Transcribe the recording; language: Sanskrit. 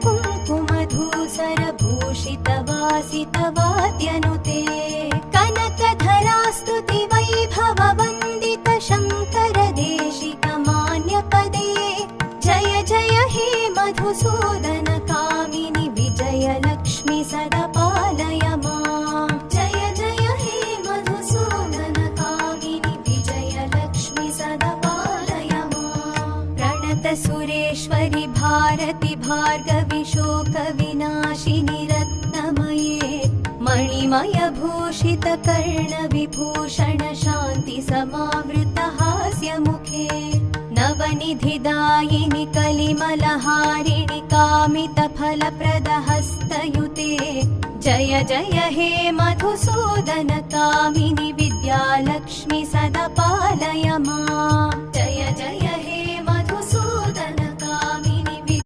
कुङ्कुमधूसरभूषितवासितवाद्यनुते कनकधरास्तुति वैभववन्दित शङ्कर देशिकमान्यपदे जय जय हे मधुसूदन कामिनि विजयलक्ष्मि सदा पालय माम् जय जय हे मधुसूदन कामिनि विजयलक्ष्मि सदा पालय माम् प्रणत सुरेश्वरि भारति भार्गवि शोकविनाशिनि रत्नमये मणिमय भूषित कर्ण विभूषण शान्ति समावृत हास्यमुखे नवनिधिदायिनि कलिमलहारिणि कामित फलप्रद हस्तयुते जय जय हे मधुसूदन कामिनि विद्यालक्ष्मि सदा पालय माम् जय जय हे